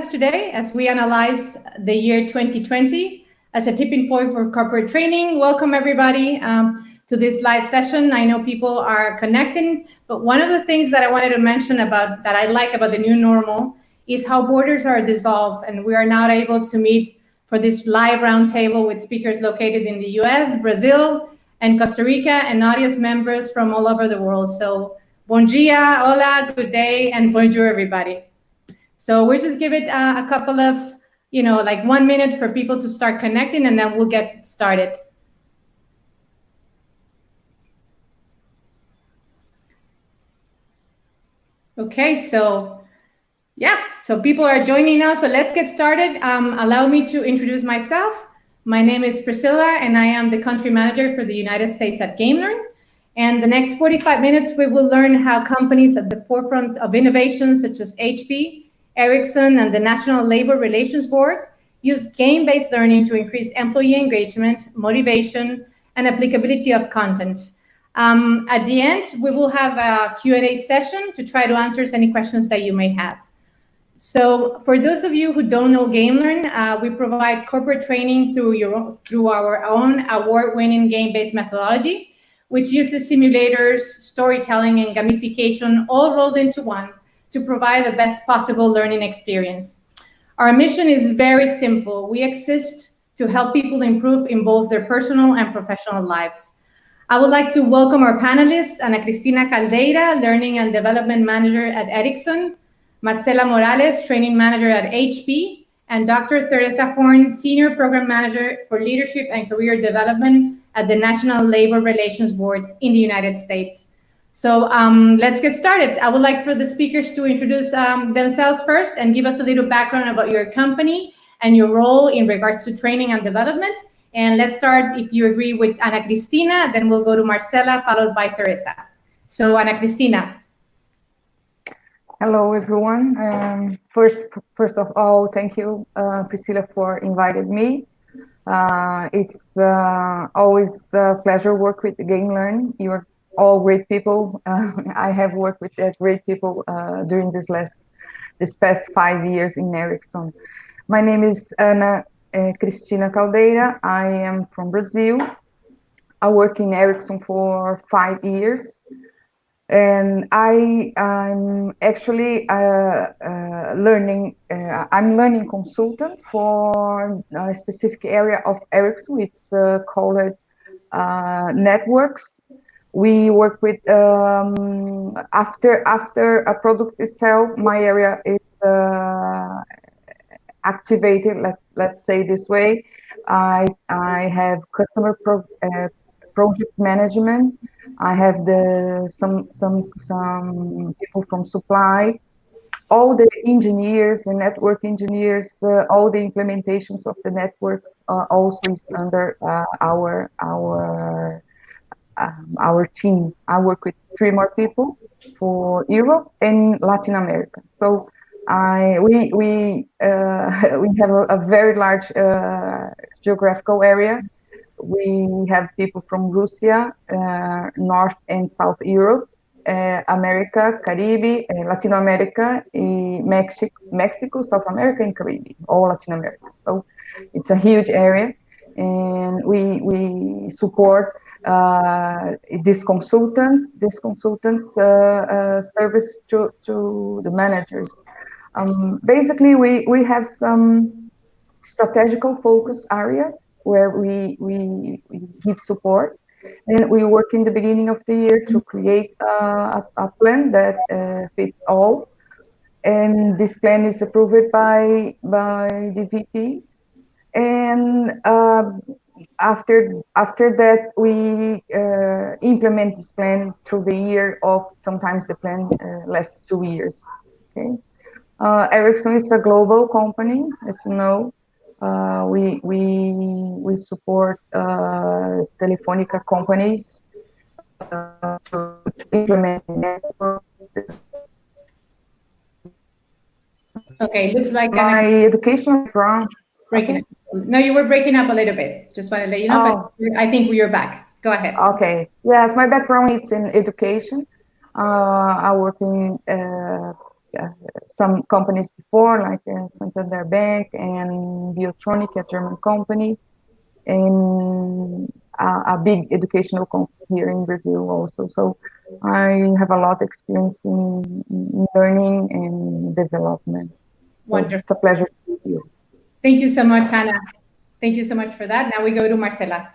us today as we analyze the year 2020 as a tipping point for corporate training. Welcome everybody to this live session. I know people are connecting, but one of the things that I wanted to mention about that I like about the new normal is how borders are dissolved and we are now able to meet for this live roundtable with speakers located in the US, Brazil, and Costa Rica, and audience members from all over the world. So, bon dia, hola, good day, and bonjour, everybody. So we'll just give it a couple of, like 1 minute for people to start connecting, and then we'll get started. Okay, so people are joining now, so let's get started. Allow me to introduce myself. My name is Priscilla, and I am the country manager for the United States at GameLearn. And the next 45 minutes, we will learn how companies at the forefront of innovation, such as HP, Ericsson, and the National Labor Relations Board, use game-based learning to increase employee engagement, motivation, and applicability of content. At the end, we will have a Q&A session to try to answer any questions that you may have. So for those of you who don't know GameLearn, we provide corporate training through our own award-winning game-based methodology, which uses simulators, storytelling, and gamification all rolled into one to provide the best possible learning experience. Our mission is very simple. We exist to help people improve in both their personal and professional lives. I would like to welcome our panelists, Ana Cristina Caldeira, Learning and Development Manager at Ericsson, Marcela Morales, Training Manager at HP, and Dr. Teresa Horn, Senior Program Manager for Leadership and Career Development at the National Labor Relations Board in the United States. So let's get started. I would like for the speakers to introduce themselves first and give us a little background about your company and your role in regards to training and development. And let's start, if you agree, with Ana Cristina, then we'll go to Marcela, followed by Teresa. So Ana Cristina. Hello, everyone. First of all, thank you, Priscilla, for inviting me. It's always a pleasure work with GameLearn. You're all great people. I have worked with great people during this past 5 years in Ericsson. My name is Ana Cristina Caldeira. I am from Brazil. I work in Ericsson for 5 years. And I'm actually I'm learning consultant for a specific area of Ericsson. It's called networks. We work with after a product itself. My area is activated. Let's say this way. I have customer project management. I have some people from supply, all the engineers and network engineers, all the implementations of the networks also is under our team. I work with 3 more people for Europe and Latin America. So we have a very large geographical area. We have people from Russia, North and South Europe, America, Caribbean, Latin America, Mexico, South America, and Caribbean, all Latin America. So it's a huge area, and we support this consultants service to the managers. Basically, we have some strategical focus areas where we give support, and we work in the beginning of the year to create a plan that fits all, and this plan is approved by the VPs, and after that we implement this plan through the year. Of sometimes the plan lasts 2 years. Okay, Ericsson is a global company, as you know. We support Telefonica companies to implement networks. Okay, looks like my educational background. Breaking up. No, you were breaking up a little bit. Just wanted to let you know, but I think you're back. Go ahead. Okay. Yes, my background is in education. I work in some companies before, like Santander Bank and Biotronic, a German company, and a big educational company here in Brazil also. So I have a lot of experience in learning and development. So Wonderful. it's a pleasure to be here. Thank you so much, Hannah. Thank you so much for that. Now we go to Marcela.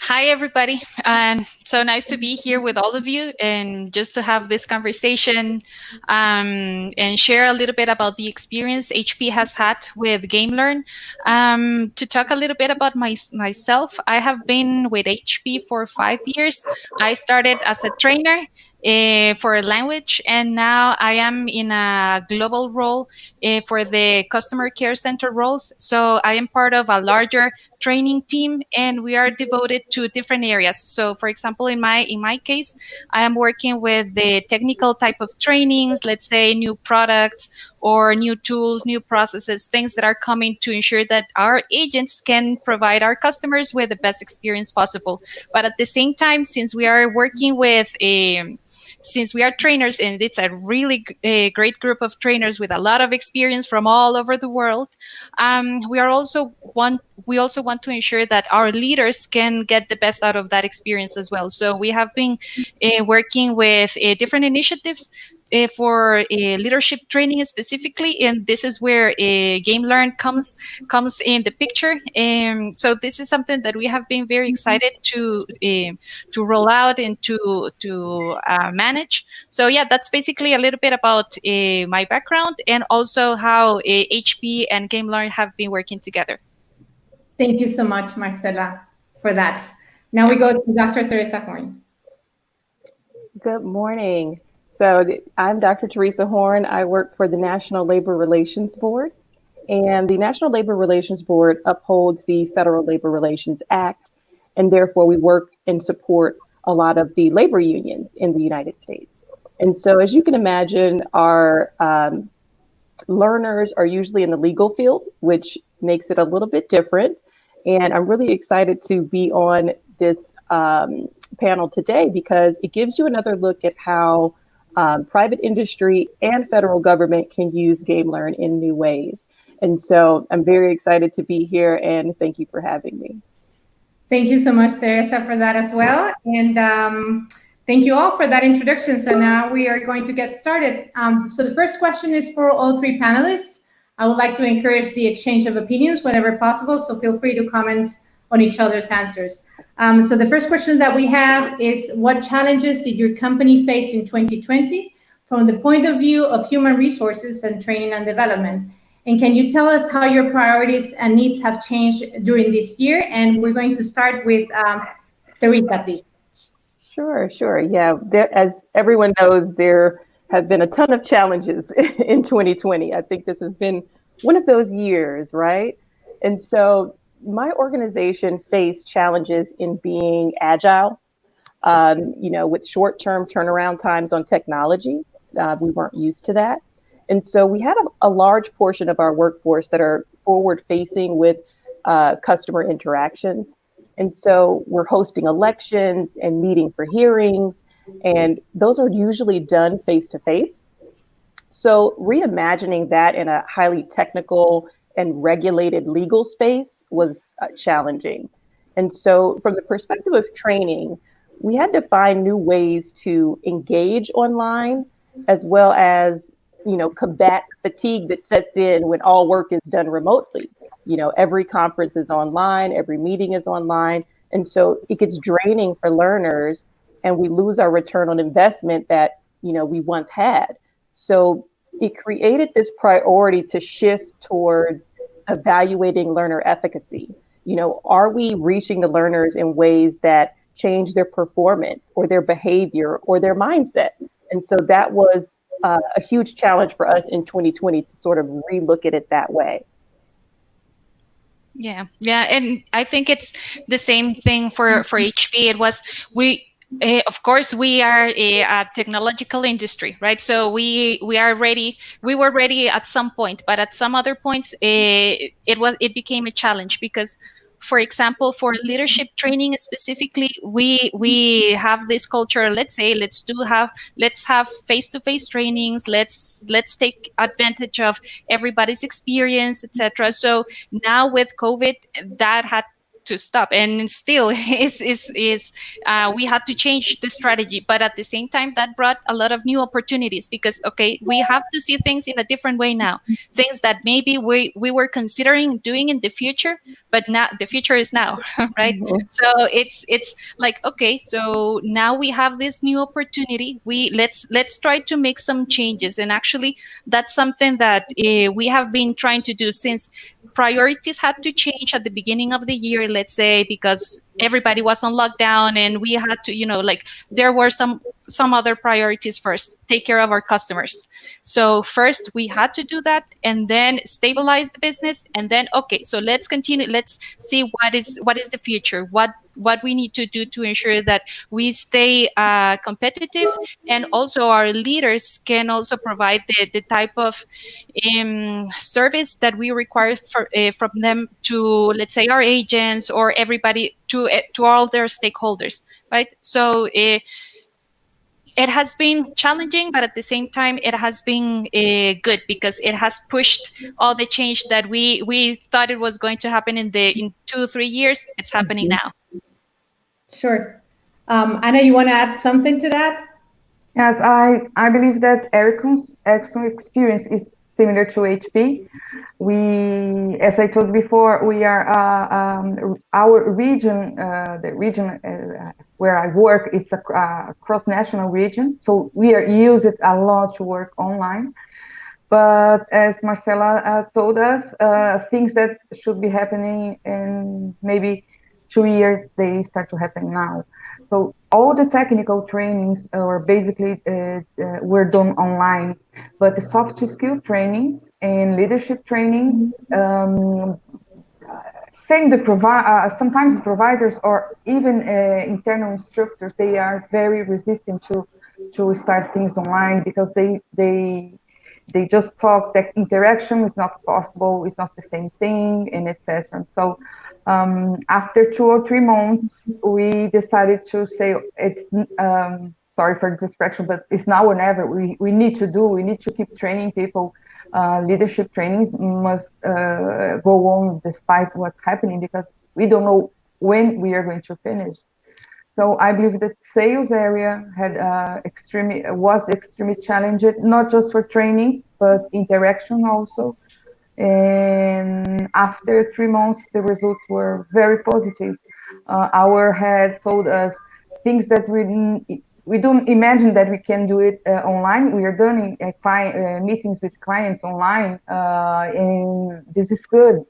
Hi, everybody. And so nice to be here with all of you and just to have this conversation and share a little bit about the experience HP has had with GameLearn. To talk a little bit about myself, I have been with HP for 5 years. I started as a trainer for a language, and now I am in a global role for the customer care center roles. So I am part of a larger training team, and we are devoted to different areas. So, for example, in my case, I am working with the technical type of trainings, let's say new products or new tools, new processes, things that are coming to ensure that our agents can provide our customers with the best experience possible. But at the same time, since we are working with since we are trainers, and it's a really great group of trainers with a lot of experience from all over the world, we also want to ensure that our leaders can get the best out of that experience as well. So we have been working with different initiatives for leadership training specifically, and this is where GameLearn comes in the picture. So this is something that we have been very excited to roll out and to manage. So yeah, that's basically a little bit about my background and also how HP and GameLearn have been working together. Thank you so much, Marcela, for that. Now we go to Dr. Teresa Horn. Good morning. So I'm Dr. Teresa Horn. I work for the National Labor Relations Board, and the National Labor Relations Board upholds the Federal Labor Relations Act, and therefore we work and support a lot of the labor unions in the United States. And so as you can imagine, our learners are usually in the legal field, which makes it a little bit different. And I'm really excited to be on this panel today because it gives you another look at how private industry and federal government can use GameLearn in new ways. And so I'm very excited to be here, and thank you for having me. Thank you so much, Teresa, for that as well. And thank you all for that introduction. So now we are going to get started. So the first question is for all three panelists. I would like to encourage the exchange of opinions whenever possible, so feel free to comment on each other's answers. So the first question that we have is, what challenges did your company face in 2020 from the point of view of human resources and training and development? And can you tell us how your priorities and needs have changed during this year? And we're going to start with Teresa, please. Sure. Yeah, as everyone knows, there have been a ton of challenges in 2020. I think this has been one of those years, right? And so my organization faced challenges in being agile, with short-term turnaround times on technology. We weren't used to that. And so we had a large portion of our workforce that are forward-facing with customer interactions. And so we're hosting elections and meeting for hearings, and those are usually done face-to-face. So reimagining that in a highly technical and regulated legal space was challenging. And so from the perspective of training, we had to find new ways to engage online, as well as, combat fatigue that sets in when all work is done remotely. Every conference is online, every meeting is online. And so it gets draining for learners, and we lose our return on investment that, we once had. So it created this priority to shift towards evaluating learner efficacy. Are we reaching the learners in ways that change their performance or their behavior or their mindset? And so that was a huge challenge for us in 2020 to sort of relook at it that way. Yeah, and I think it's the same thing for HP. It was of course, we are a technological industry, right? So we are ready. We were ready at some point, but at some other points, it became a challenge because for example, for leadership training specifically, we have this culture. Let's say let's have face-to-face trainings. Let's take advantage of everybody's experience, etc. So now with COVID, that had to stop, and still is we had to change the strategy. But at the same time, that brought a lot of new opportunities, because okay, we have to see things in a different way now, things that maybe we were considering doing in the future, but now the future is now. Right? So it's like, okay, so now we have this new opportunity, let's try to make some changes. And actually that's something that we have been trying to do, since priorities had to change at the beginning of the year, let's say, because everybody was on lockdown, and we had to, like, there were some other priorities. First, take care of our customers. So first we had to do that, and then stabilize the business, and then okay, so let's continue, let's see what is the future, what we need to do to ensure that we stay competitive, and also our leaders can also provide the type of service that we require from them to, let's say, our agents or everybody, to all their stakeholders, right? So it has been challenging, but at the same time, it has been good, because it has pushed all the change that we thought it was going to happen in 2-3 years. It's happening now. Sure. Anna, you want to add something to that? Yes, I believe that Ericsson's experience is similar to HP. We, as I told before, we are our region, the region where I work, is a cross-national region, so we are used a lot to work online. But as Marcela told us, things that should be happening in maybe 2 years, they start to happen now. So all the technical trainings are basically were done online, but the soft skill trainings and leadership trainings, sometimes providers or even internal instructors, they are very resistant to start things online, because they just talk that interaction is not possible, it's not the same thing, and etc. So after 2 or 3 months, we decided to say, it's sorry for the distraction, but it's now or never. We need to keep training people. Leadership trainings must go on despite what's happening, because we don't know when we are going to finish. So I believe that sales area was extremely challenging, not just for trainings, but interaction also. And after 3 months, the results were very positive. Our head told us things that we don't imagine that we can do it online. We are doing meetings with clients online, and this is good.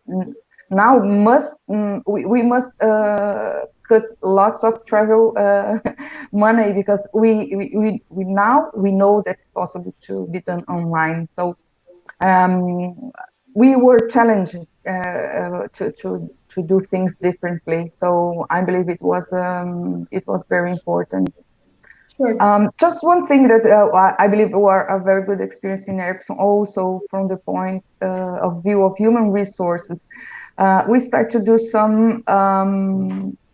Now we must cut lots of travel money, because we now know that's possible to be done online. So we were challenged to do things differently. So I believe it was very important. Sure. Just one thing that I believe were a very good experience in Ericsson, also from the point of view of human resources. We start to do some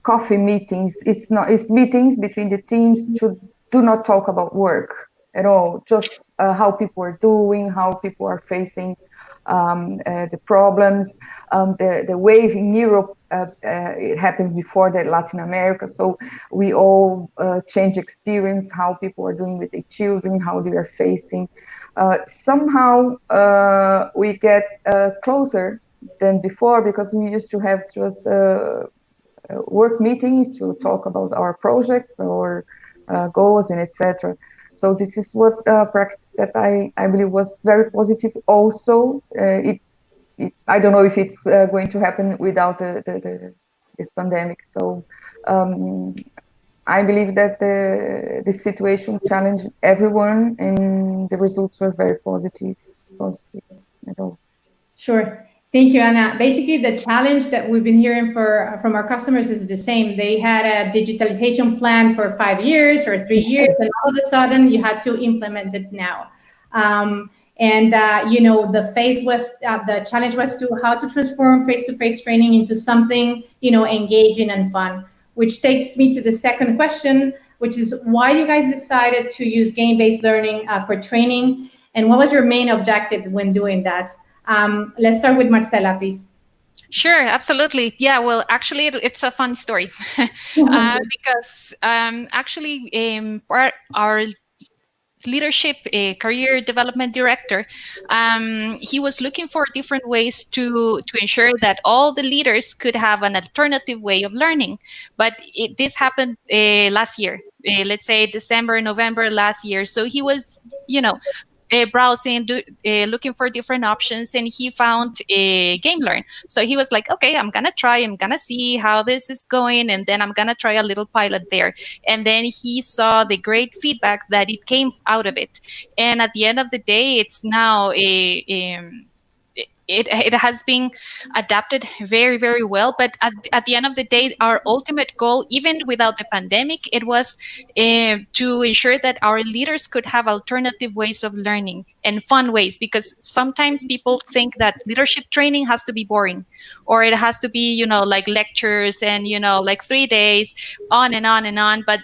coffee meetings. It's meetings between the teams to do not talk about work at all, just how people are doing, how people are facing the problems. The wave in Europe, it happens before that Latin America, so we all change experience, how people are doing with their children, how they are facing. Somehow we get closer than before, because we used to have just work meetings to talk about our projects or goals and etc. So this is what practice that I believe was very positive. Also, I don't know if it's going to happen without this pandemic. So I believe that the situation challenged everyone, and the results were very positive at all. Sure. Thank you, Anna. Basically, the challenge that we've been hearing from our customers is the same. They had a digitalization plan for 5 years or 3 years, and all of a sudden you had to implement it now. And the challenge was to how to transform face-to-face training into something engaging and fun. Which takes me to the second question, which is why you guys decided to use game-based learning for training, and what was your main objective when doing that? Let's start with Marcela, please. Sure, absolutely. Yeah, well, actually, it's a fun story because actually, our leadership career development director, he was looking for different ways to ensure that all the leaders could have an alternative way of learning. But this happened last year, let's say December, November last year. So he was, browsing, looking for different options, and he found GameLearn. So he was like, okay, I'm gonna see how this is going, and then I'm gonna try a little pilot there. And then he saw the great feedback that it came out of it. And at the end of the day, it's now it has been adapted very, very well. But at the end of the day, our ultimate goal, even without the pandemic, it was to ensure that our leaders could have alternative ways of learning and fun ways, because sometimes people think that leadership training has to be boring, or it has to be, like lectures and, like 3 days on and on and on. But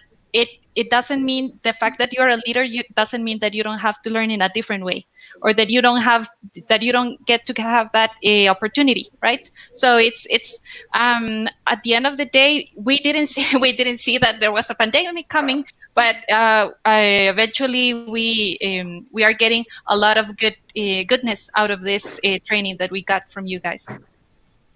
it doesn't mean, the fact that you're a leader, doesn't mean that you don't have to learn in a different way, or that you don't get to have that opportunity, right? So it's at the end of the day, we didn't see that there was a pandemic coming, but eventually we are getting a lot of goodness out of this training that we got from you guys.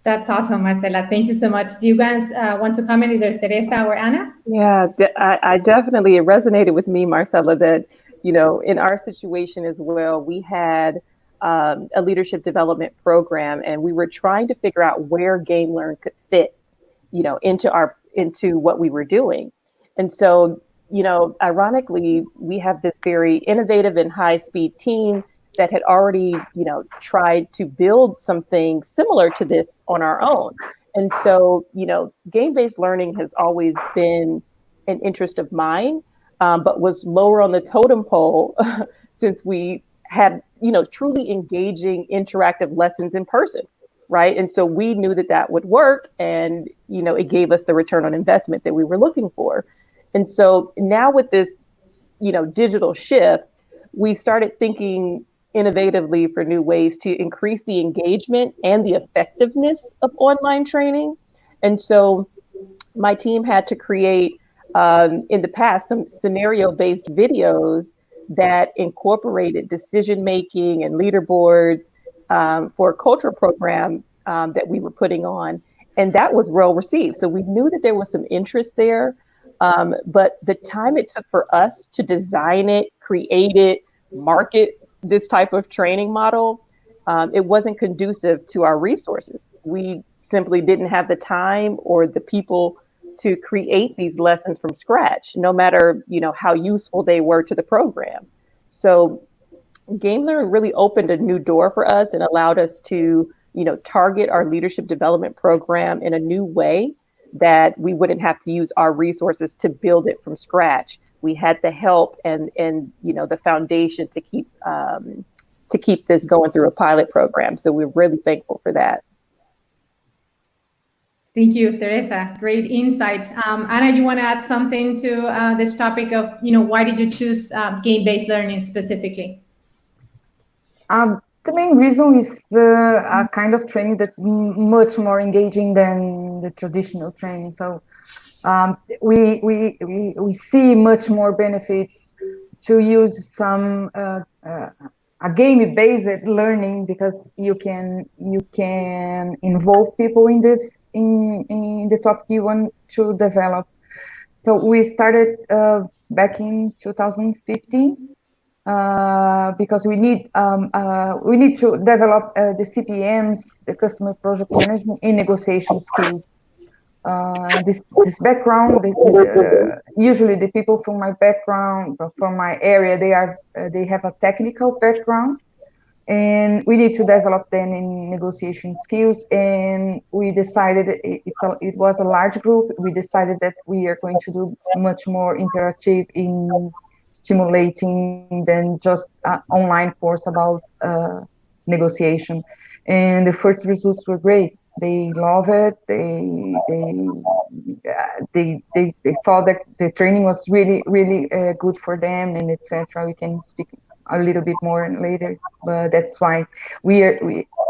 That's awesome, Marcela. Thank you so much. Do you guys want to comment, either Teresa or Ana? Yeah, I definitely, it resonated with me, Marcela, that, in our situation as well, we had a leadership development program, and we were trying to figure out where GameLearn could fit, into what we were doing. And so, ironically, we have this very innovative and high-speed team that had already, tried to build something similar to this on our own. And so, game-based learning has always been an interest of mine, but was lower on the totem pole since we had, truly engaging interactive lessons in person, right? And so we knew that would work, and, it gave us the return on investment that we were looking for. And so now with this, digital shift, we started thinking innovatively for new ways to increase the engagement and the effectiveness of online training. And so my team had to create, in the past, some scenario-based videos that incorporated decision-making and leaderboards for a cultural program that we were putting on. And that was well received. So we knew that there was some interest there, but the time it took for us to design it, create it, market this type of training model, it wasn't conducive to our resources. We simply didn't have the time or the people to create these lessons from scratch, no matter, how useful they were to the program. So GameLearn really opened a new door for us and allowed us to, target our leadership development program in a new way that we wouldn't have to use our resources to build it from scratch. We had the help and the foundation to keep this going through a pilot program. So we're really thankful for that. Thank you, Teresa. Great insights. Ana, you want to add something to this topic of, why did you choose game-based learning specifically? The main reason is a kind of training that's much more engaging than the traditional training. So we see much more benefits to use some a game-based learning, because you can involve people in this in the topic you want to develop. So we started back in 2015 because we need to develop the CPMs, the customer project management, and negotiation skills. This background, usually the people from my background, from my area, they have a technical background, and we need to develop them in negotiation skills. And we decided it was a large group. We decided that we are going to do much more interactive in stimulating than just online course about negotiation. And the first results were great. They love it. They thought that the training was really good for them, and etc. We can speak a little bit more later, but that's why we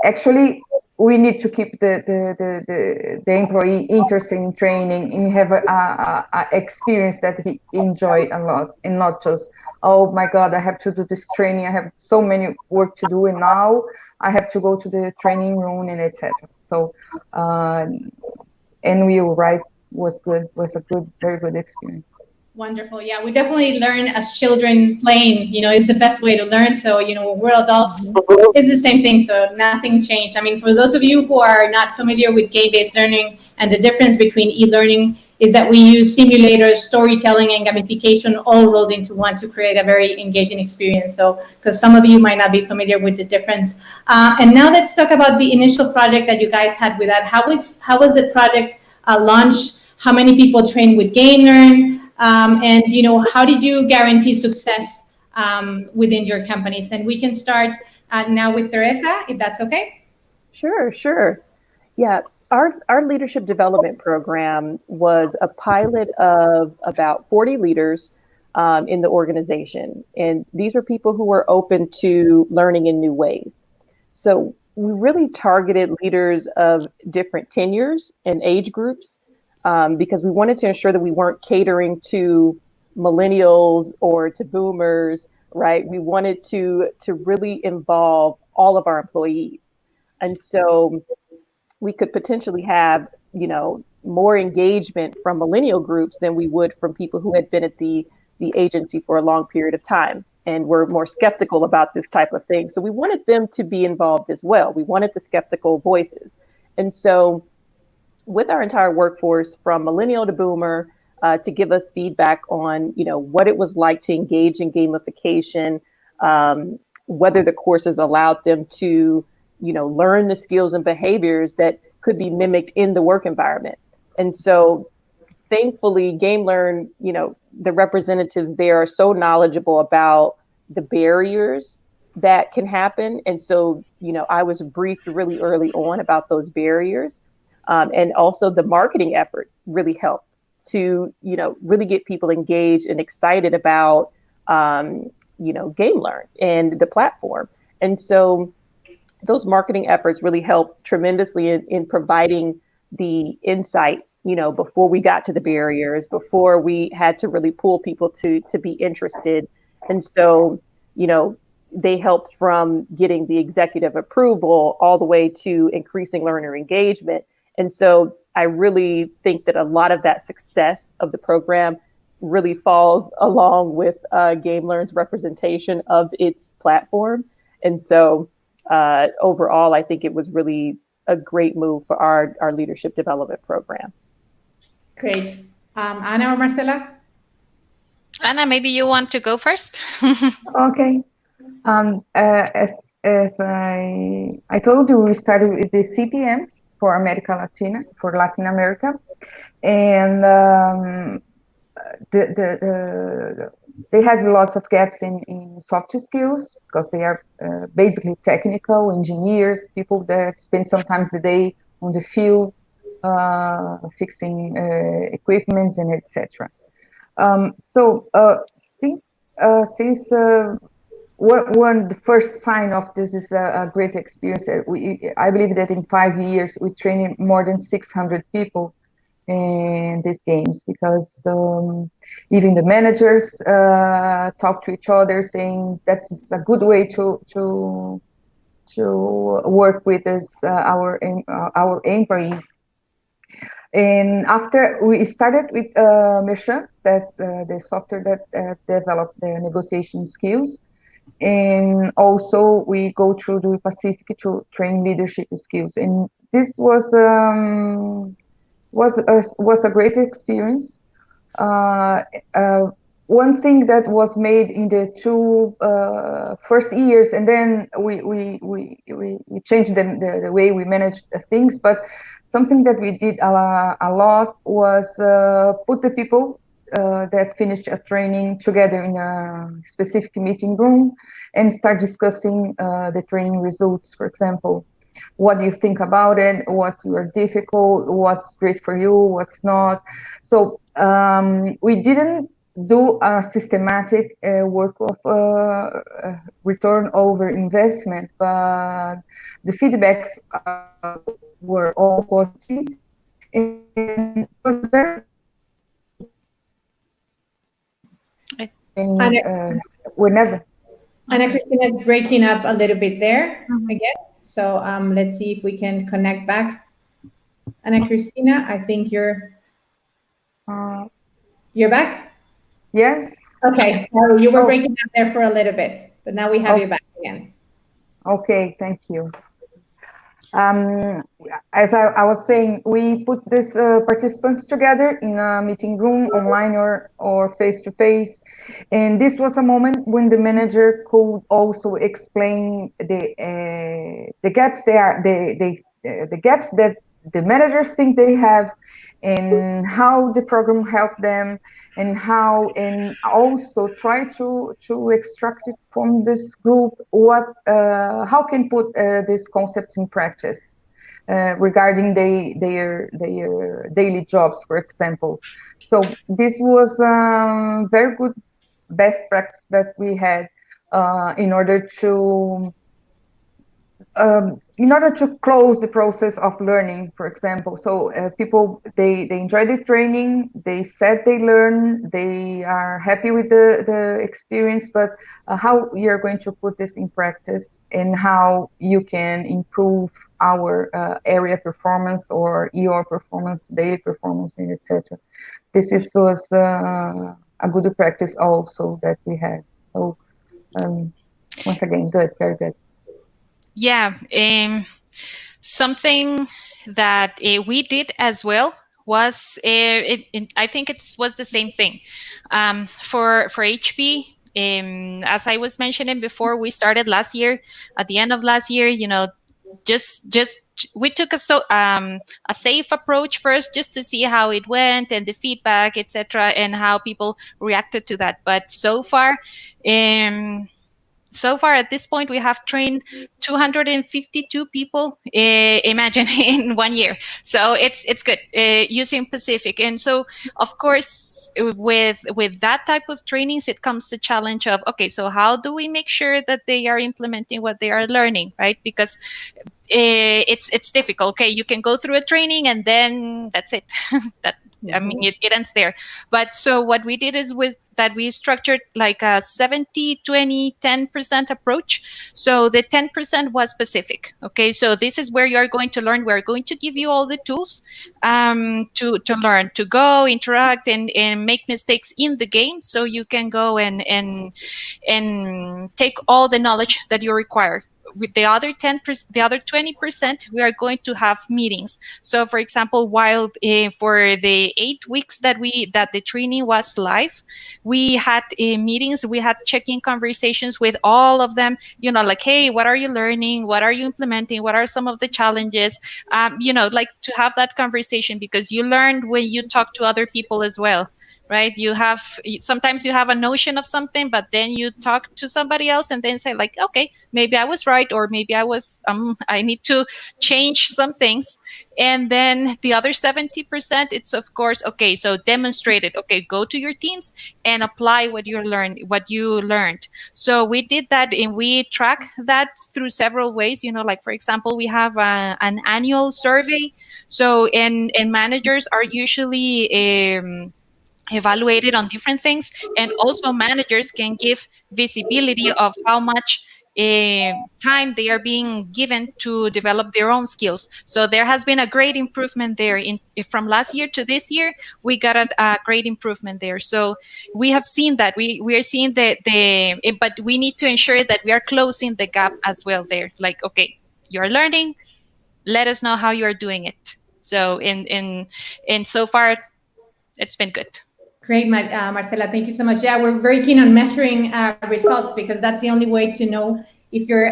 actually we need to keep the employee interested in training and have a experience that he enjoy a lot, and not just, oh my God, I have to do this training, I have so many work to do, and now I have to go to the training room and etc. So and we were right, was a good, very good experience. Wonderful. Yeah, we definitely learn as children playing, is the best way to learn. So, when we're adults, it's the same thing. So nothing changed. I mean, for those of you who are not familiar with game-based learning, and the difference between e-learning is that we use simulators, storytelling, and gamification all rolled into one to create a very engaging experience. So, because some of you might not be familiar with the difference. And now let's talk about the initial project that you guys had with that. How was the project launched? How many people trained with GameLearn? And how did you guarantee success within your companies? And we can start now with Teresa, if that's okay. Sure. Yeah, our leadership development program was a pilot of about 40 leaders in the organization, and these were people who were open to learning in new ways. So we really targeted leaders of different tenures and age groups. Because we wanted to ensure that we weren't catering to millennials or to boomers, right? We wanted to really involve all of our employees. And so we could potentially have, more engagement from millennial groups than we would from people who had been at the agency for a long period of time and were more skeptical about this type of thing. So we wanted them to be involved as well. We wanted the skeptical voices. And so with our entire workforce, from millennial to boomer, to give us feedback on, what it was like to engage in gamification, whether the courses allowed them to, learn the skills and behaviors that could be mimicked in the work environment. And so thankfully, GameLearn, the representatives there are so knowledgeable about the barriers that can happen. And so, I was briefed really early on about those barriers. And also the marketing efforts really helped to, really get people engaged and excited about, GameLearn and the platform. And so those marketing efforts really helped tremendously in providing the insight, before we got to the barriers, before we had to really pull people to be interested. And so, they helped from getting the executive approval all the way to increasing learner engagement. And so I really think that a lot of that success of the program really falls along with GameLearn's representation of its platform. And so overall, I think it was really a great move for our leadership development program. Great. Ana or Marcela? Ana, maybe you want to go first? Okay. As I told you, we started with the CPMs for Latin America, and they have lots of gaps in soft skills because they are basically technical engineers, people that spend sometimes the day on the field fixing equipments and etc. So since one the first sign of this is a great experience. I believe that in 5 years we trained more than 600 people in these games, because even the managers talk to each other, saying that's a good way to work with us, our employees. And after we started with Mission, that the software that developed the negotiation skills, and also we go through the Pacific to train leadership skills. And this was a great experience. One thing that was made in the two first years, and then we changed the way we managed things, but something that we did a lot was put the people that finished a training together in a specific meeting room and start discussing the training results. For example, what do you think about it? What's difficult? What's great for you? What's not? So we didn't do a systematic work of return over investment, but the feedbacks were all positive. And it was very whenever. Ana Cristina is breaking up a little bit there again. So let's see if we can connect back. Ana Cristina, I think you're back? Yes. Okay, so you were breaking up there for a little bit, but now we have you back again. Okay, thank you. As I was saying, we put these participants together in a meeting room, online or face-to-face. And this was a moment when the manager could also explain the gaps the gaps that the managers think they have, and how the program helped them, and also try to extract it from this group how can put these concepts in practice regarding their daily jobs, for example. So this was very good best practice that we had in order to close the process of learning, for example. So people, they enjoy the training, they said they learn, they are happy with the experience, but how you're going to put this in practice and how you can improve our area performance or your performance, daily performance, and etc. This was a good practice also that we had. So once again, good, very good. Yeah, something that we did as well was I think it was the same thing for HP. As I was mentioning before, we started last year. At the end of last year, just we took a safe approach first, just to see how it went and the feedback, etc., and how people reacted to that. But so far at this point, we have trained 252 people, imagine, in 1 year. So it's good using Pacific. And so, of course, with that type of trainings, it comes the challenge of, okay, so how do we make sure that they are implementing what they are learning, right? Because it's difficult. Okay, you can go through a training and then that's it. I mean, it ends there. But so what we did is we structured like a 70, 20, 10% approach. So the 10% was specific. Okay, so this is where you're going to learn. We're going to give you all the tools to learn, to go, interact, and make mistakes in the game, so you can go and take all the knowledge that you require. With the other 10%, the other 20%, we are going to have meetings. So, for example, while for the 8 weeks that the training was live, we had meetings. We had check-in conversations with all of them. Like, hey, what are you learning? What are you implementing? What are some of the challenges? Like to have that conversation, because you learn when you talk to other people as well. Right? Sometimes you have a notion of something, but then you talk to somebody else and then say, like, okay, maybe I was right, or maybe I need to change some things. And then the other 70%, it's of course, okay, so demonstrate it. Okay, go to your teams and apply what you learned. So we did that, and we track that through several ways. Like, for example, we have an annual survey. So and managers are usually evaluated on different things, and also managers can give visibility of how much time they are being given to develop their own skills. So there has been a great improvement there. From last year to this year, we got a great improvement there. So we have seen that. We are seeing but we need to ensure that we are closing the gap as well there. Like, okay, you're learning, let us know how you are doing it. So and so far, it's been good. Great, Marcela. Thank you so much. Yeah, we're very keen on measuring results, because that's the only way to know if you're,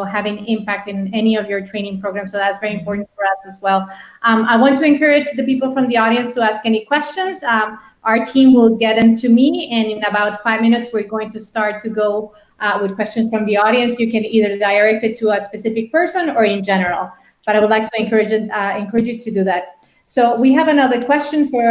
having impact in any of your training programs. So that's very important for us as well. I want to encourage the people from the audience to ask any questions. Our team will get them to me, and in about 5 minutes, we're going to start to go with questions from the audience. You can either direct it to a specific person or in general, but I would like to encourage you to do that. So we have another question for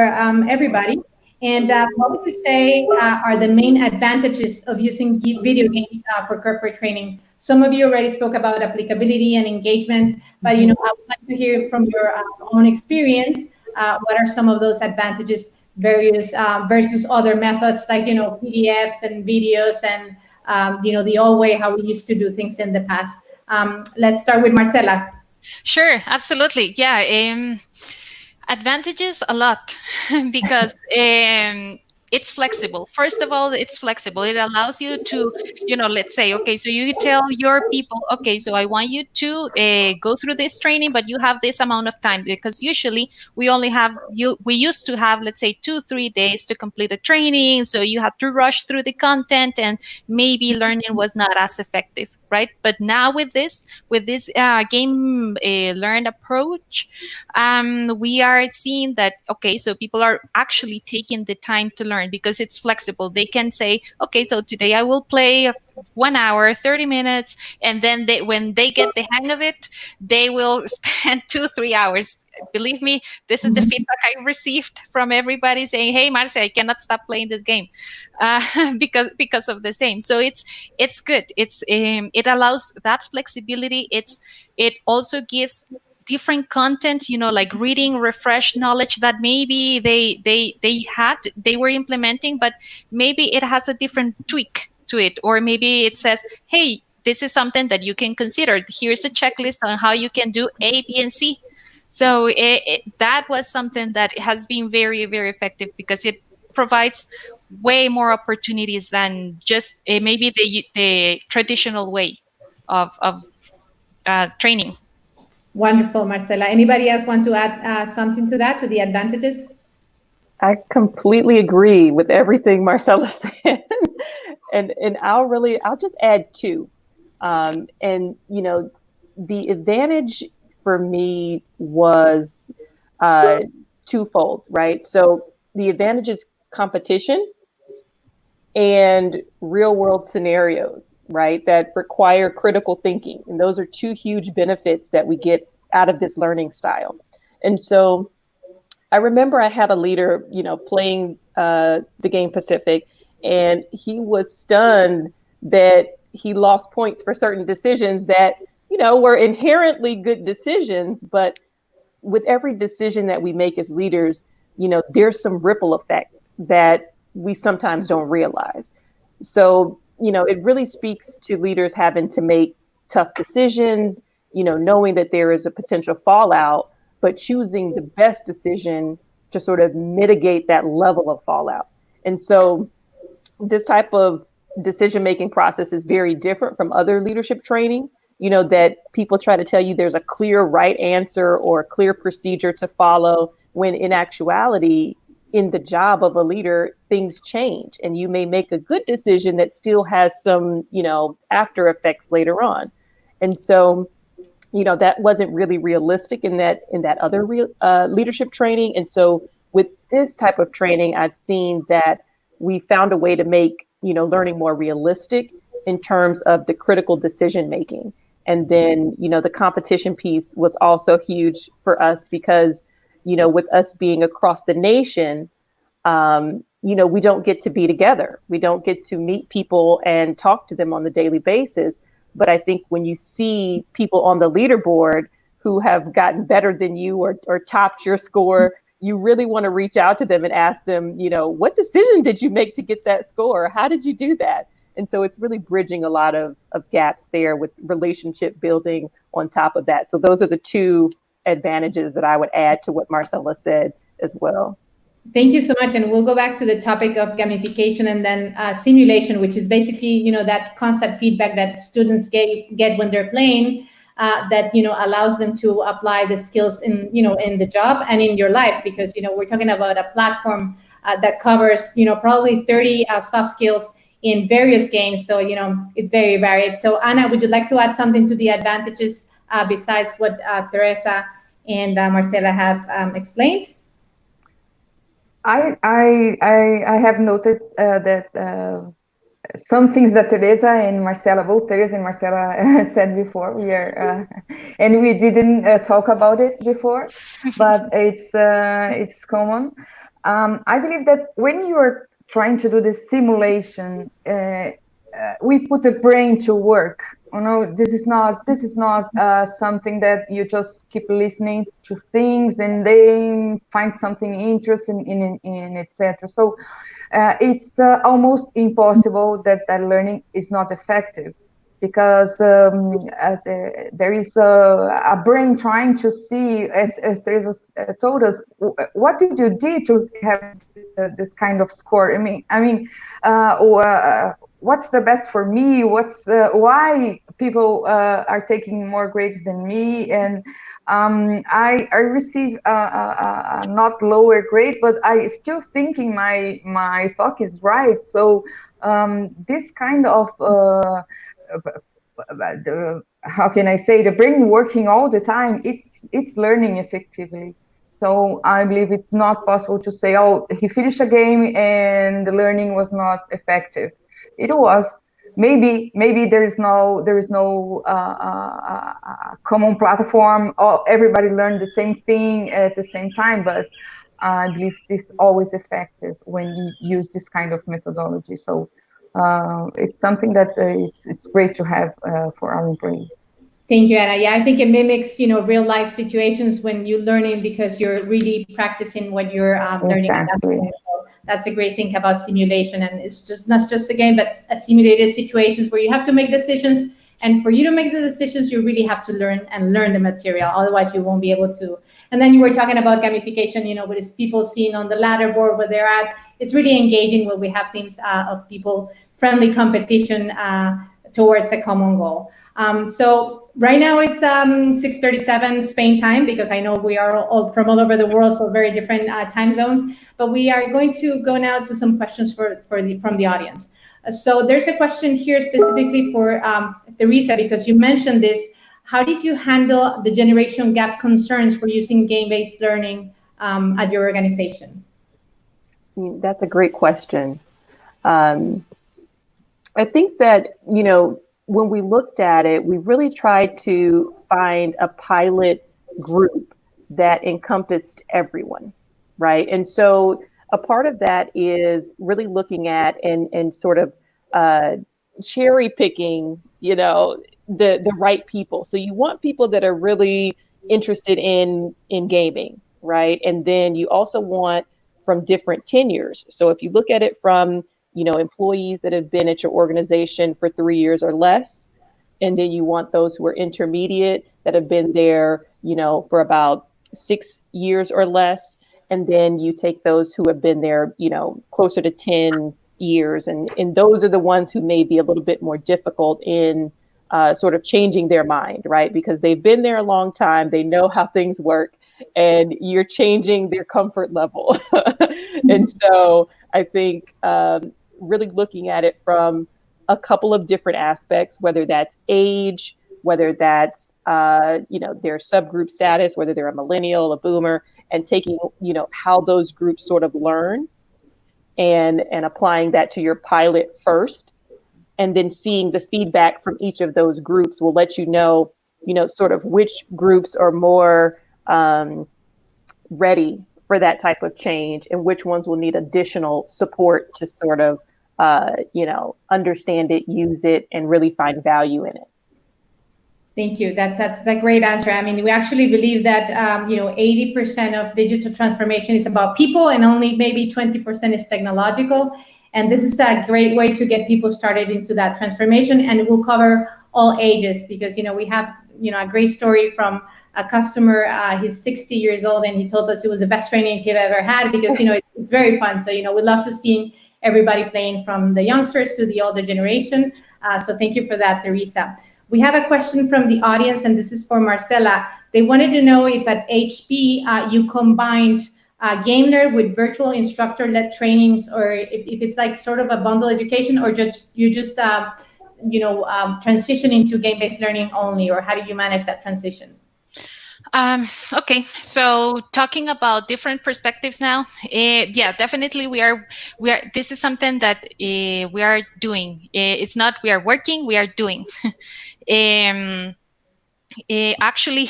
everybody. And what would you say are the main advantages of using video games for corporate training? Some of you already spoke about applicability and engagement, but I would like to hear from your own experience. What are some of those advantages versus other methods like PDFs and videos and the old way how we used to do things in the past? Let's start with Marcela. Sure, absolutely. Yeah. Advantages a lot because it's flexible. First of all, it's flexible. It allows you to, let's say, okay, so you tell your people, okay, so I want you to go through this training, but you have this amount of time, because usually we used to have, let's say, 2-3 days to complete the training. So you had to rush through the content and maybe learning was not as effective, right? But now with this game learned approach, we are seeing that, okay, so people are actually taking the time to learn because it's flexible. They can say, okay, so today I will play 1 hour, 30 minutes, and then when they get the hang of it, they will spend 2-3 hours. Believe me, this is the feedback I received from everybody saying, "Hey, Marce, I cannot stop playing this game because of the same." So it's good. It allows that flexibility. It also gives different content, like reading, refresh knowledge that maybe they were implementing, but maybe it has a different tweak to it, or maybe it says, hey, this is something that you can consider. Here's a checklist on how you can do A, B, and C. So that was something that has been very, very effective because it provides way more opportunities than just maybe the traditional way of training. Wonderful, Marcela. Anybody else want to add something to that, to the advantages? I completely agree with everything Marcela said. and I'll just add two. And the advantage for me was twofold, right? So the advantage is competition and real world scenarios, right, that require critical thinking. And those are two huge benefits that we get out of this learning style. And so I remember I had a leader, playing the game Pacific, and he was stunned that he lost points for certain decisions that, were inherently good decisions. But with every decision that we make as leaders, there's some ripple effect that we sometimes don't realize. So, it really speaks to leaders having to make tough decisions, knowing that there is a potential fallout, but choosing the best decision to sort of mitigate that level of fallout. And so this type of decision-making process is very different from other leadership training, that people try to tell you there's a clear right answer or a clear procedure to follow, when in actuality, in the job of a leader, things change, and you may make a good decision that still has some, after effects later on. And so, that wasn't really realistic in that other leadership training. And so with this type of training, I've seen that we found a way to make, learning more realistic in terms of the critical decision making. And then, the competition piece was also huge for us because, with us being across the nation, we don't get to be together. We don't get to meet people and talk to them on the daily basis. But I think when you see people on the leaderboard who have gotten better than you or topped your score, you really want to reach out to them and ask them, what decision did you make to get that score? How did you do that? And so it's really bridging a lot of gaps there with relationship building on top of that. So those are the two advantages that I would add to what Marcela said as well. Thank you so much. And we'll go back to the topic of gamification and then simulation, which is basically, that constant feedback that students get when they're playing, that, allows them to apply the skills in the job and in your life, because, we're talking about a platform that covers, probably 30 soft skills in various games. So, it's very varied. So Ana, would you like to add something to the advantages besides what Teresa and Marcela have explained? I have noticed that some things that Teresa and Marcela, both Teresa and Marcela said before, and we didn't talk about it before, but it's common. I believe that when you are trying to do this simulation, we put the brain to work. This is not something that you just keep listening to things and then find something interesting in etc. So it's almost impossible that learning is not effective, because there is a brain trying to see, as Teresa told us, what did you do to have this kind of score? I mean, what's the best for me? Why people are taking more grades than me? And I receive a not lower grade, but I still thinking my thought is right. So this kind of how can I say, the brain working all the time, it's learning effectively. So I believe it's not possible to say, oh, he finished a game and the learning was not effective. It was. Maybe there is no common platform, or everybody learned the same thing at the same time, but I believe it's always effective when you use this kind of methodology. So it's something that it's great to have for our employees. Thank you, Ana. Yeah, I think it mimics, real life situations when you're learning, because you're really practicing what you're learning. Exactly. So that's a great thing about simulation, and it's just not just a game, but a simulated situations where you have to make decisions. And for you to make the decisions, you really have to learn the material. Otherwise, you won't be able to. And then you were talking about gamification, with it's people seeing on the ladder board where they're at. It's really engaging when we have themes of people-friendly competition towards a common goal. So right now it's 6:37 Spain time, because I know we are all from all over the world, so very different time zones. But we are going to go now to some questions from the audience. So there's a question here specifically for Teresa, because you mentioned this. How did you handle the generation gap concerns for using game-based learning at your organization? That's a great question. I think that, when we looked at it, we really tried to find a pilot group that encompassed everyone, right? And so a part of that is really looking at and sort of cherry picking, the right people. So you want people that are really interested in gaming, right? And then you also want from different tenures. So if you look at it from employees that have been at your organization for 3 years or less, and then you want those who are intermediate that have been there, for about 6 years or less, and then you take those who have been there, closer to 10 years, and those are the ones who may be a little bit more difficult in sort of changing their mind, right? Because they've been there a long time, they know how things work, and you're changing their comfort level. And so I think really looking at it from a couple of different aspects, whether that's age, whether that's their subgroup status, whether they're a millennial, a boomer, and taking how those groups sort of learn and applying that to your pilot first, and then seeing the feedback from each of those groups will let you know sort of which groups are more ready for that type of change, and which ones will need additional support to sort of understand it, use it, and really find value in it. Thank you. That's a great answer. I mean, we actually believe that 80% of digital transformation is about people, and only maybe 20% is technological. And this is a great way to get people started into that transformation, and it will cover all ages, because we have a great story from a customer. He's 60 years old, and he told us it was the best training he've ever had, because it's very fun. So we love to see everybody playing, from the youngsters to the older generation. So thank you for that, Teresa. We have a question from the audience, and this is for Marcela. They wanted to know if at HP you combined Game Nerd with virtual instructor-led trainings, or if it's like sort of a bundle education, or just transitioning to game-based learning only, or how do you manage that transition? Okay, so talking about different perspectives now, yeah, definitely we are. This is something that we are doing. It's not we are working, we are doing. Actually,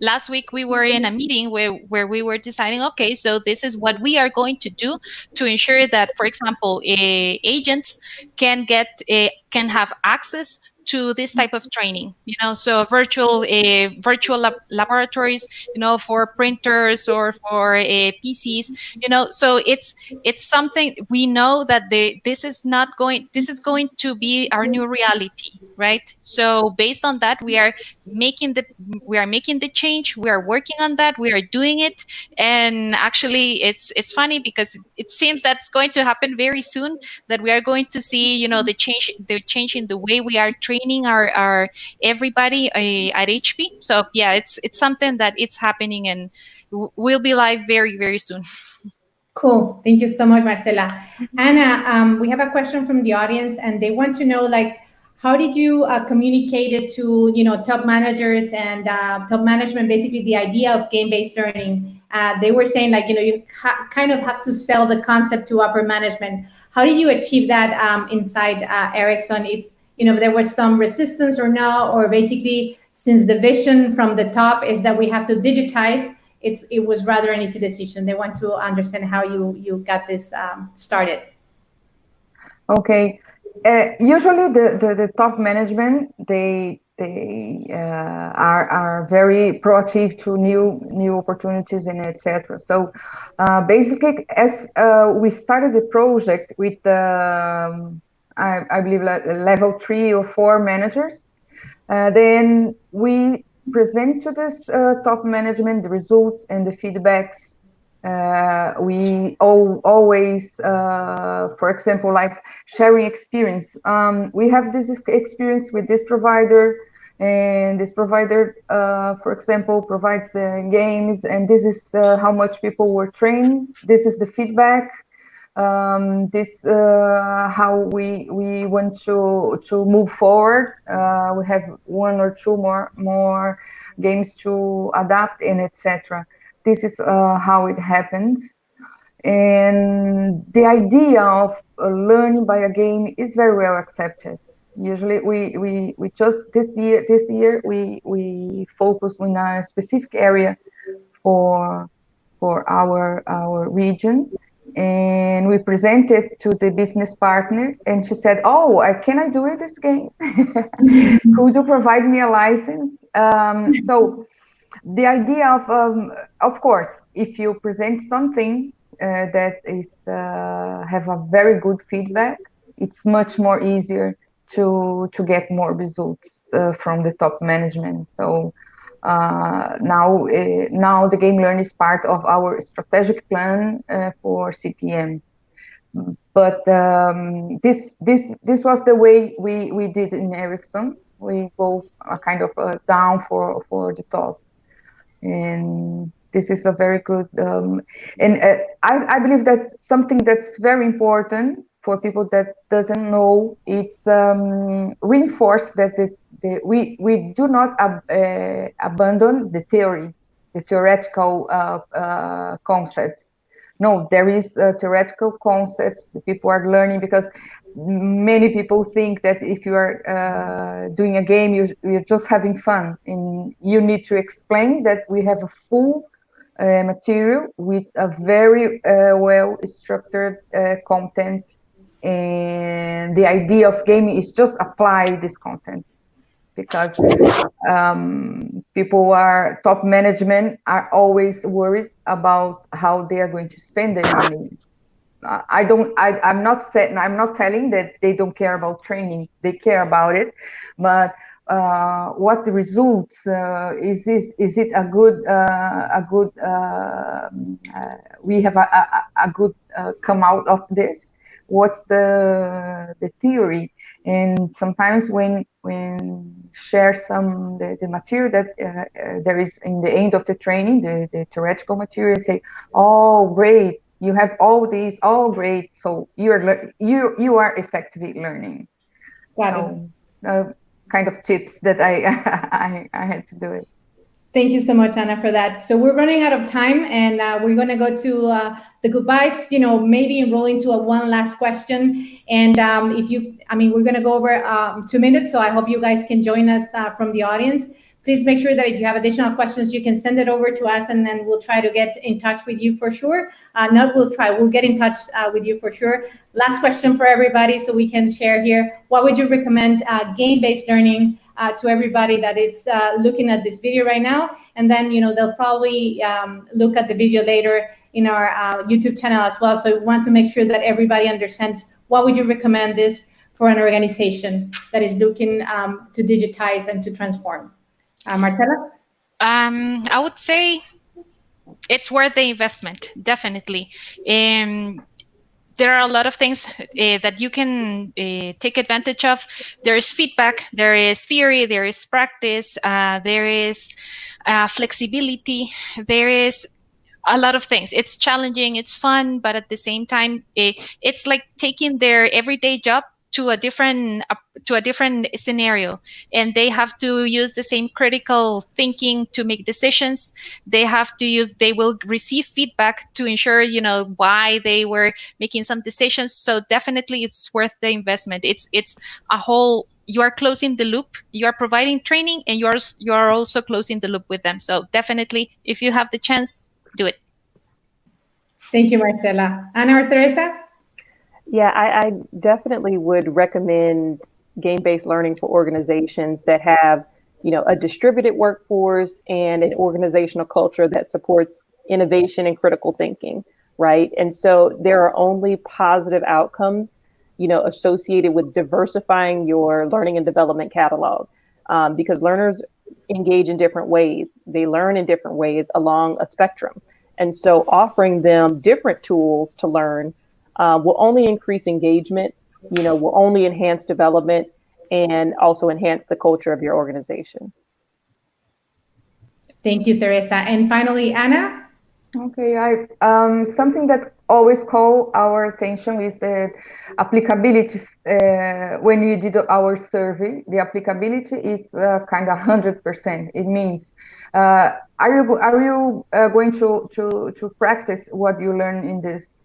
last week we were in a meeting where we were deciding, okay, so this is what we are going to do to ensure that, for example, agents can have access to this type of training, so virtual laboratories, for printers or for PCs, so it's something we know that this is going to be our new reality, right? So based on that, we are making the change. We are working on that. We are doing it. And actually it's funny because it seems that's going to happen very soon, that we are going to see, the change in the way we are training our everybody at HP. So yeah, it's something that it's happening and will be live very, very soon. Cool. Thank you so much, Marcela. Anna, we have a question from the audience, and they want to know, like, how did you communicate it to, top managers and top management, basically the idea of game-based learning? They were saying, like, you kind of have to sell the concept to upper management. How did you achieve that inside Ericsson? If, there was some resistance or no, or basically, since the vision from the top is that we have to digitize, it was rather an easy decision. They want to understand how you got this started. Okay. Usually the top management, they are very proactive to new opportunities and etc. So basically, as we started the project with I believe level 3 or 4 managers, then we present to this top management the results and the feedbacks. We always, for example, like sharing experience. We have this experience with this provider, and this provider, for example, provides games, and this is how much people were trained. This is the feedback. This how we want to move forward. We have 1 or 2 more games to adapt and etc. This is how it happens. And the idea of learning by a game is very well accepted. Usually we just this year we focus on a specific area for our region, and we presented to the business partner, and she said, "Oh, can I do it this game? Could you provide me a license?" So the idea of course, if you present something that is have a very good feedback, it's much more easier to get more results from the top management. So now the game learning is part of our strategic plan for CPMs. But this was the way we did in Ericsson. We go kind of down for the top, and this is a very good. And I believe that something that's very important for people that doesn't know, it's reinforce that we do not abandon the theoretical concepts. No, there is theoretical concepts that people are learning, because many people think that if you are doing a game, you're just having fun, and you need to explain that we have a full material with a very well structured content, and the idea of gaming is just apply this content, because top management are always worried about how they are going to spend their money. I'm not telling that they don't care about training. They care about it, but what the results is it a good we have a good come out of this? What's the theory? And sometimes when share some the material that there is in the end of the training, the theoretical material. Say, oh, great, you have all these, all great. So you are effectively learning. Got it. Kind of tips that I had to do it. Thank you so much, Anna, for that. So we're running out of time, and we're going to go to the goodbyes, maybe enroll into one last question. And we're going to go over 2 minutes, so I hope you guys can join us from the audience. Please make sure that if you have additional questions, you can send it over to us, and then we'll try to get in touch with you for sure. We'll get in touch with you for sure. Last question for everybody, so we can share here. What would you recommend game-based learning to everybody that is looking at this video right now? And then, they'll probably look at the video later in our YouTube channel as well. So we want to make sure that everybody understands what would you recommend this for an organization that is looking to digitize and to transform. Marcela? I would say it's worth the investment, definitely. There are a lot of things that you can take advantage of. There is feedback, there is theory, there is practice, there is flexibility, there is a lot of things. It's challenging, it's fun, but at the same time, it's like taking their everyday job to a different scenario, and they have to use the same critical thinking to make decisions. They will receive feedback to ensure why they were making some decisions. So definitely it's worth the investment. It's a whole, you are closing the loop, you are providing training, and you are also closing the loop with them. So definitely, if you have the chance, do it. Thank you, Marcela. Ana or Teresa? Yeah, I definitely would recommend game-based learning for organizations that have, a distributed workforce and an organizational culture that supports innovation and critical thinking, right? And so there are only positive outcomes, associated with diversifying your learning and development catalog, because learners engage in different ways. They learn in different ways along a spectrum. And so offering them different tools to learn will only increase engagement, will only enhance development, and also enhance the culture of your organization. Thank you, Teresa. And finally, Anna? Okay, something that always call our attention is the applicability. When we did our survey, the applicability is kind of 100%. It means, are you going to practice what you learn in this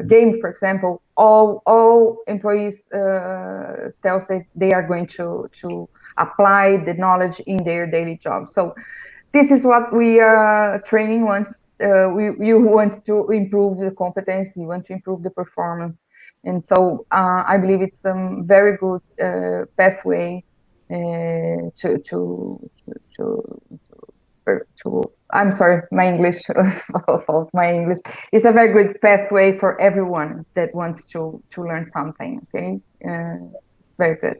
game? For example, all employees tells that they are going to apply the knowledge in their daily job. So this is what we are training once. You want to improve the competence, you want to improve the performance. And so I believe it's some very good pathway to I'm sorry, my English, my English. It's a very good pathway for everyone that wants to learn something, okay? Very good.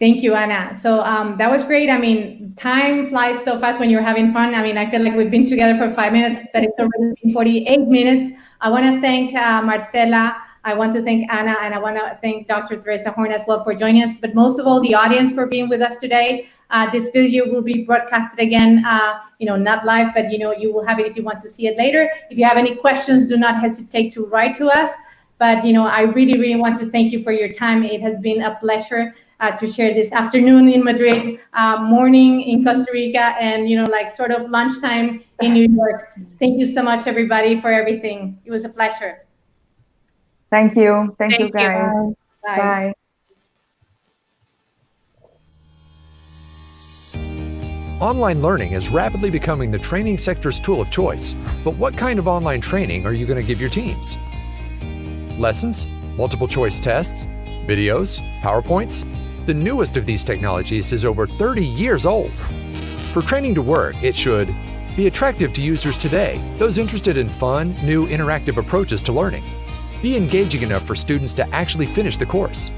Thank you, Anna. So that was great. I mean, time flies so fast when you're having fun. I mean, I feel like we've been together for 5 minutes, but it's already been 48 minutes. I want to thank Marcela. I want to thank Anna, and I want to thank Dr. Teresa Horn as well for joining us, but most of all, the audience for being with us today. This video will be broadcasted again, not live, but you will have it if you want to see it later. If you have any questions, do not hesitate to write to us. But I really, really want to thank you for your time. It has been a pleasure to share this afternoon in Madrid, morning in Costa Rica, and sort of lunchtime in New York. Thank you so much, everybody, for everything. It was a pleasure. Thank you. Thank you, guys. Bye. Bye. Online learning is rapidly becoming the training sector's tool of choice. But what kind of online training are you going to give your teams? Lessons? Multiple choice tests? Videos? PowerPoints? The newest of these technologies is over 30 years old. For training to work, it should be attractive to users today, those interested in fun, new, interactive approaches to learning. Be engaging enough for students to actually finish the course.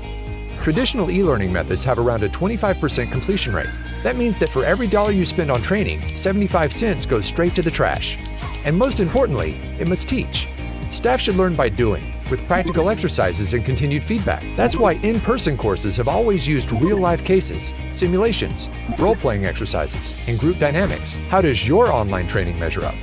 Traditional e-learning methods have around a 25% completion rate. That means that for every dollar you spend on training, 75 cents goes straight to the trash. And most importantly, it must teach. Staff should learn by doing, with practical exercises and continued feedback. That's why in-person courses have always used real-life cases, simulations, role-playing exercises, and group dynamics. How does your online training measure up?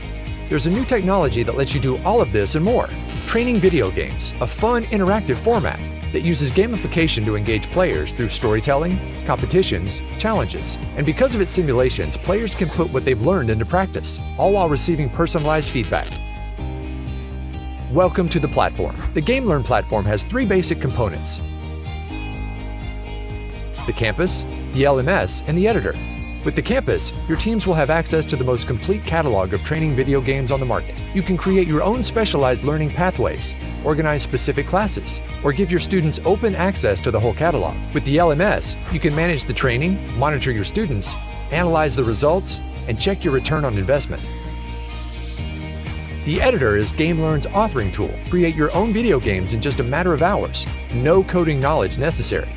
There's a new technology that lets you do all of this and more. Training video games, a fun, interactive format that uses gamification to engage players through storytelling, competitions, challenges. And because of its simulations, players can put what they've learned into practice, all while receiving personalized feedback. Welcome to the platform. The GameLearn platform has 3 basic components: the campus, the LMS, and the editor. With the campus, your teams will have access to the most complete catalog of training video games on the market. You can create your own specialized learning pathways, organize specific classes, or give your students open access to the whole catalog. With the LMS, you can manage the training, monitor your students, analyze the results, and check your return on investment. The editor is GameLearn's authoring tool. Create your own video games in just a matter of hours. No coding knowledge necessary.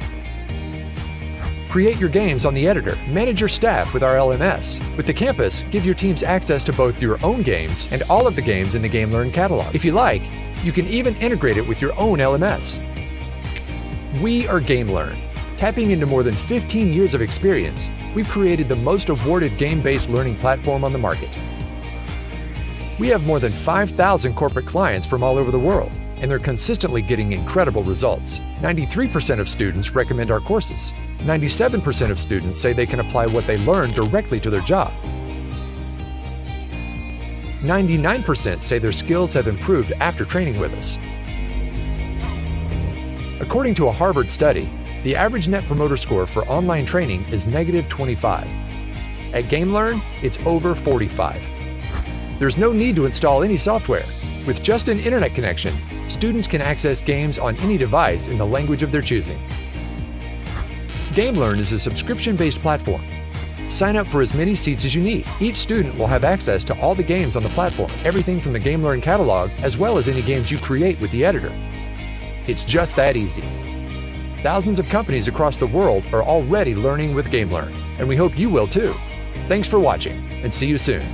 Create your games on the editor. Manage your staff with our LMS. With the campus, give your teams access to both your own games and all of the games in the GameLearn catalog. If you like, you can even integrate it with your own LMS. We are GameLearn. Tapping into more than 15 years of experience, we've created the most awarded game-based learning platform on the market. We have more than 5,000 corporate clients from all over the world, and they're consistently getting incredible results. 93% of students recommend our courses. 97% of students say they can apply what they learned directly to their job. 99% say their skills have improved after training with us. According to a Harvard study, the average Net Promoter Score for online training is -25. At GameLearn, it's over 45. There's no need to install any software. With just an internet connection, students can access games on any device in the language of their choosing. GameLearn is a subscription-based platform. Sign up for as many seats as you need. Each student will have access to all the games on the platform, everything from the GameLearn catalog, as well as any games you create with the editor. It's just that easy. Thousands of companies across the world are already learning with GameLearn, and we hope you will too. Thanks for watching, and see you soon.